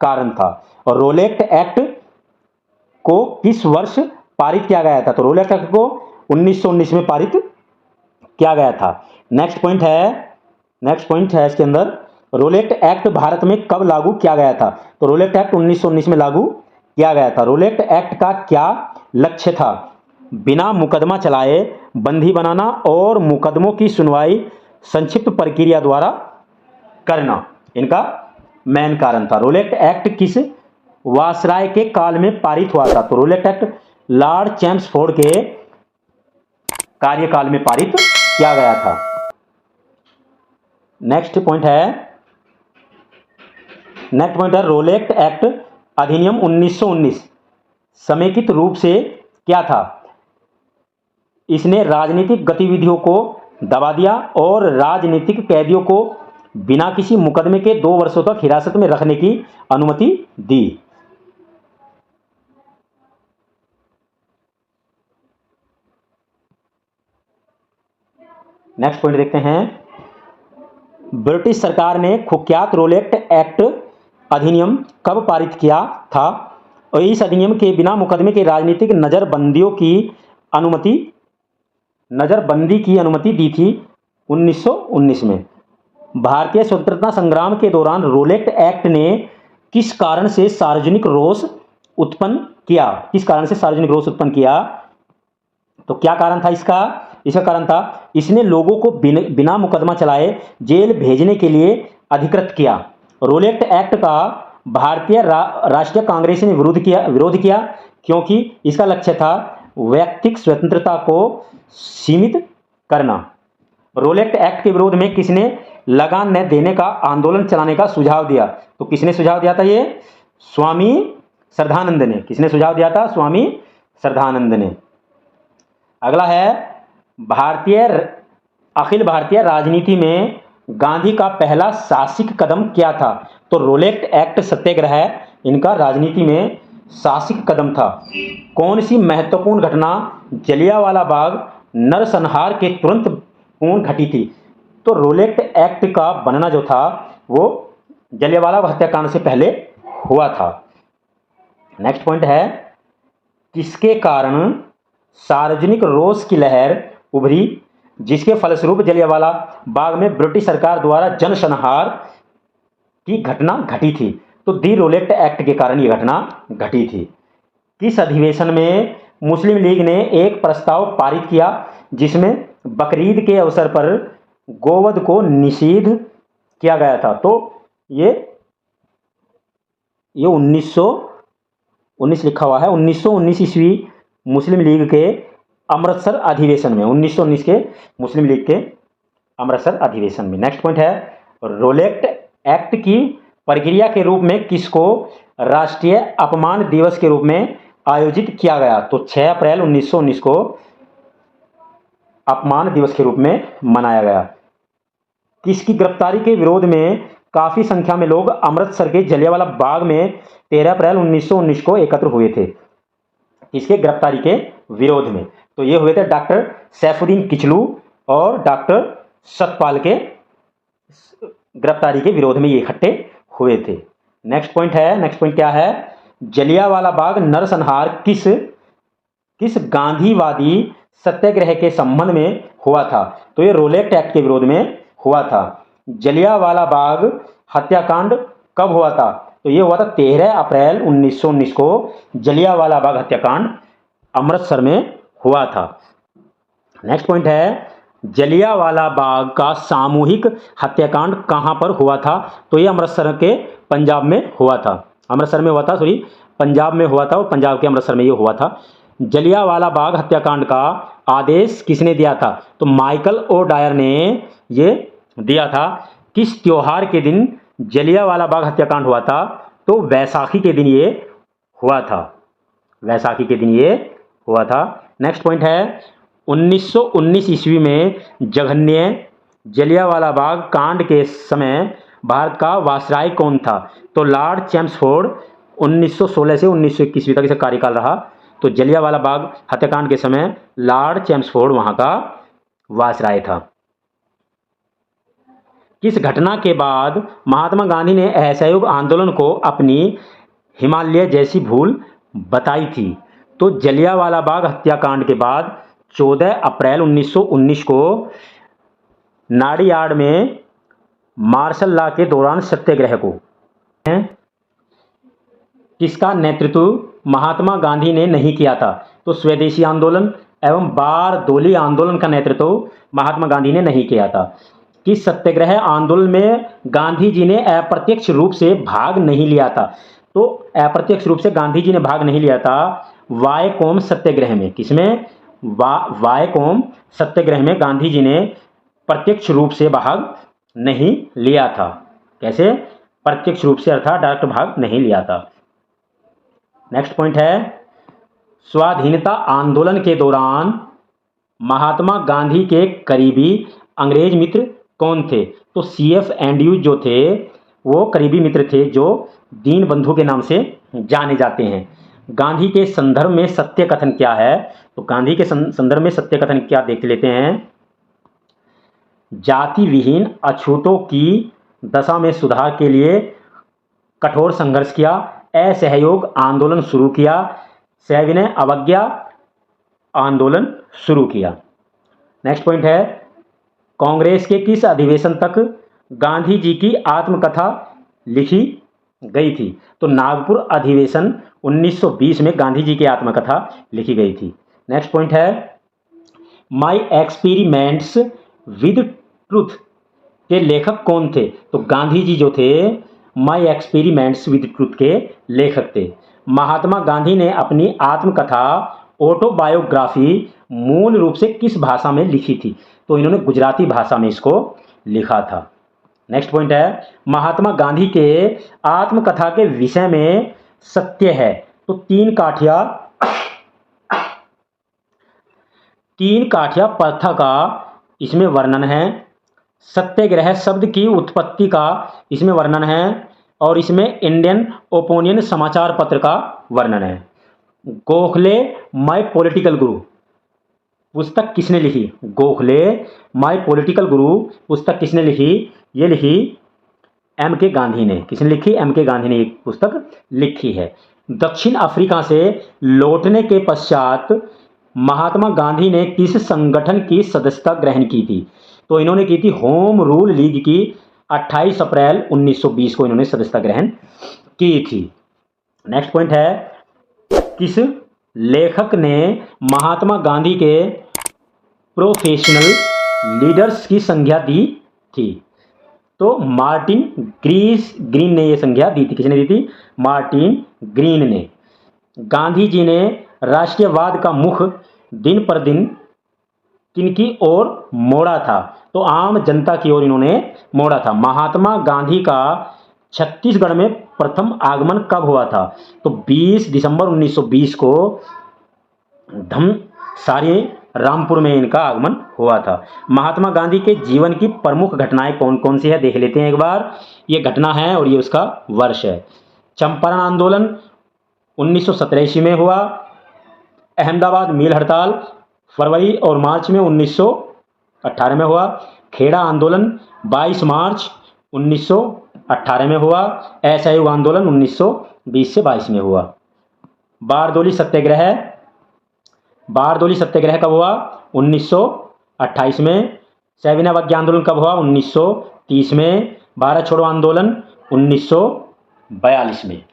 कारण था। और रोलेट एक्ट को किस वर्ष पारित किया गया था? तो रोलेट एक्ट को 1919 में पारित किया गया था। नेक्स्ट पॉइंट है इसके अंदर रोलेट एक्ट भारत में कब लागू किया गया था? तो रोलेट एक्ट 1919 में लागू किया गया था। रोलेट एक्ट का क्या लक्ष्य था? बिना मुकदमा चलाए बंदी बनाना और मुकदमों की सुनवाई संक्षिप्त प्रक्रिया द्वारा करना इनका मेन कारण था। रोलेट एक्ट किस वासराय के काल में पारित हुआ था? तो रोलेट एक्ट लॉर्ड चैम्सफोर्ड के कार्यकाल में पारित किया गया था। नेक्स्ट पॉइंट है रोलेट एक्ट अधिनियम 1919 समेकित रूप से क्या था? इसने राजनीतिक गतिविधियों को दबा दिया और राजनीतिक कैदियों को बिना किसी मुकदमे के 2 वर्षों तक हिरासत में रखने की अनुमति दी। नेक्स्ट पॉइंट देखते हैं। ब्रिटिश सरकार ने कुख्यात रोलेट एक्ट अधिनियम कब पारित किया था? और इस अधिनियम के बिना मुकदमे के राजनीतिक नजरबंदी की अनुमति दी थी 1919 में। भारतीय स्वतंत्रता संग्राम के दौरान रोलेट एक्ट ने किस कारण से सार्वजनिक रोष उत्पन्न किया? तो क्या कारण था इसका? कारण था इसने लोगों को बिना मुकदमा चलाए जेल भेजने के लिए अधिकृत किया। रोलेट एक्ट का भारतीय राष्ट्रीय कांग्रेस ने विरोध किया क्योंकि इसका लक्ष्य था व्यक्तिगत स्वतंत्रता को सीमित करना। रोलेट एक्ट के विरोध में किसने लगान न देने का आंदोलन चलाने का सुझाव दिया? तो किसने सुझाव दिया था? ये स्वामी श्रद्धानंद ने। किसने सुझाव दिया था? स्वामी श्रद्धानंद ने। अगला है अखिल भारतीय राजनीति में गांधी का पहला साहसिक कदम क्या था? तो रोलेट एक्ट सत्याग्रह इनका राजनीति में साहसिक कदम था। कौन सी महत्वपूर्ण घटना जलियांवाला बाग नरसंहार के तुरंत पूर्व घटी थी? तो रोलेट एक्ट का बनना जो था वो जलियांवाला हत्याकांड से पहले हुआ था। नेक्स्ट पॉइंट है किसके कारण सार्वजनिक रोष की लहर उभरी जिसके फलस्वरूप जलियांवाला बाग में ब्रिटिश सरकार द्वारा जनसंहार की घटना घटी थी? तो दी रोलेट एक्ट के कारण यह घटना घटी थी। किस अधिवेशन में मुस्लिम लीग ने एक प्रस्ताव पारित किया जिसमें बकरीद के अवसर पर गोवध को निषिद्ध किया गया था? तो ये 1919 लिखा हुआ है। 1919 ईस्वी मुस्लिम लीग के अमृतसर अधिवेशन में 1919 के मुस्लिम लीग के अमृतसर अधिवेशन में। नेक्स्ट पॉइंट है रोलेट एक्ट की प्रक्रिया के रूप में किसको राष्ट्रीय अपमान दिवस के रूप में आयोजित किया गया? तो 6 अप्रैल 1919 को अपमान दिवस के रूप में मनाया गया। किसकी गिरफ्तारी के विरोध में काफी संख्या में लोग अमृतसर के जलियांवाला बाग में 13 अप्रैल 1919 को एकत्र हुए थे? किसके गिरफ्तारी के विरोध में। तो ये हुए थे डॉक्टर सैफुद्दीन किचलू और डॉक्टर सतपाल के गिरफ्तारी के विरोध में ये इकट्ठे हुए थे। नेक्स्ट पॉइंट क्या है, जलियांवाला बाग नरसंहार किस गांधीवादी सत्याग्रह के संबंध में हुआ था? तो ये रोलेट एक्ट के विरोध में हुआ था। जलियांवाला बाग हत्याकांड कब हुआ था? तो ये हुआ था 13 अप्रैल 1919 को जलियांवाला बाग हत्याकांड अमृतसर में हुआ था। नेक्स्ट पॉइंट है, जलियांवाला बाग का सामूहिक हत्याकांड कहां पर हुआ था? तो ये अमृतसर के पंजाब में हुआ था, पंजाब में हुआ था और पंजाब के अमृतसर में ये हुआ था। जलियांवाला बाग हत्याकांड का आदेश किसने दिया था? तो माइकल ओ डायर ने ये दिया था। किस त्योहार के दिन जलियांवाला बाग हत्याकांड हुआ था? तो वैसाखी के दिन ये हुआ था, वैसाखी के दिन ये हुआ था। नेक्स्ट पॉइंट है, 1919 ईस्वी में जघन्य जलियांवाला बाग कांड के समय भारत का वायसराय कौन था? तो लॉर्ड चैम्सफोर्ड 1916 से 1921 तक इसका कार्यकाल रहा। तो जलियांवाला बाग हत्याकांड के समय लॉर्ड चैम्सफोर्ड वहां का वायसराय था। किस घटना के बाद महात्मा गांधी ने असहयोग आंदोलन को अपनी हिमालय जैसी भूल बताई थी? तो जलियांवाला बाग हत्याकांड के बाद 14 अप्रैल 1919 को नाडियाड में मार्शल लॉ के दौरान सत्याग्रह को किसका नेतृत्व महात्मा गांधी ने नहीं किया था? तो स्वदेशी आंदोलन एवं बारदोली आंदोलन का नेतृत्व महात्मा गांधी ने नहीं किया था। किस सत्याग्रह आंदोलन में गांधी जी ने अप्रत्यक्ष रूप से भाग नहीं लिया था? तो अप्रत्यक्ष रूप से गांधी जी ने भाग नहीं लिया था वायकोम सत्याग्रह में। किसमें? वायकोम सत्याग्रह में गांधी जी ने प्रत्यक्ष रूप से भाग नहीं लिया था। कैसे? प्रत्यक्ष रूप से अर्थात डायरेक्ट भाग नहीं लिया था। नेक्स्ट पॉइंट है, स्वाधीनता आंदोलन के दौरान महात्मा गांधी के करीबी अंग्रेज मित्र कौन थे? तो CF एंड्रयूज जो थे वो करीबी मित्र थे जो दीन बंधु के नाम से जाने जाते हैं। गांधी के संदर्भ में सत्य कथन क्या है? तो गांधी के संदर्भ में सत्य कथन क्या देख लेते हैं। जाति विहीन अछूतों की दशा में सुधार के लिए कठोर संघर्ष किया, असहयोग आंदोलन शुरू किया, सविनय अवज्ञा आंदोलन शुरू किया। नेक्स्ट पॉइंट है, कांग्रेस के किस अधिवेशन तक गांधी जी की आत्मकथा लिखी गई थी? तो नागपुर अधिवेशन 1920 में गांधी जी की आत्मकथा लिखी गई थी। नेक्स्ट पॉइंट है, माय एक्सपेरिमेंट्स विद ट्रूथ के लेखक कौन थे? तो गांधी जी जो थे माय एक्सपेरिमेंट्स विद ट्रूथ के लेखक थे। महात्मा गांधी ने अपनी आत्मकथा ऑटोबायोग्राफी मूल रूप से किस भाषा में लिखी थी? तो इन्होंने गुजराती भाषा में इसको लिखा था। नेक्स्ट पॉइंट है, महात्मा गांधी के आत्मकथा के विषय में सत्य है। तो तीन काठिया प्रथा का इसमें वर्णन है, सत्याग्रह शब्द की उत्पत्ति का इसमें वर्णन है और इसमें इंडियन ओपिनियन समाचार पत्र का वर्णन है। गोखले माय पॉलिटिकल गुरु पुस्तक किसने लिखी? गोखले माय पॉलिटिकल गुरु पुस्तक किसने लिखी? ये लिखी MK गांधी ने। किसने लिखी? MK गांधी ने एक पुस्तक लिखी है। दक्षिण अफ्रीका से लौटने के पश्चात महात्मा गांधी ने किस संगठन की सदस्यता ग्रहण की थी? तो इन्होंने की थी होम रूल लीग की। 28 अप्रैल 1920 को इन्होंने सदस्यता ग्रहण की थी। नेक्स्ट पॉइंट है, किस लेखक ने महात्मा गांधी के प्रोफेशनल लीडर्स की संज्ञा दी थी? तो मार्टिन ग्रीन ने यह संज्ञा दी थी। किसने दी थी? मार्टिन ग्रीन ने। गांधी जी ने राष्ट्रीयवाद का मुख दिन पर दिन किनकी ओर मोड़ा था? तो आम जनता की ओर इन्होंने मोड़ा था। महात्मा गांधी का छत्तीसगढ़ में प्रथम आगमन कब हुआ था? तो 20 दिसंबर 1920 को धमसारी रामपुर में इनका आगमन हुआ था। महात्मा गांधी के जीवन की प्रमुख घटनाएं कौन कौन सी है देख लेते हैं एक बार। ये घटना है और ये उसका वर्ष है। चंपारण आंदोलन 1917 में हुआ, अहमदाबाद मिल हड़ताल फरवरी और मार्च में 1918 में हुआ। खेड़ा आंदोलन 22 मार्च 1918 में हुआ। असहयोग आंदोलन 1920 से 22 में हुआ। बारदोली सत्याग्रह कब हुआ? 1928 में। सविनय अवज्ञा आंदोलन कब हुआ? 1930 में। भारत छोड़ो आंदोलन 1942 में।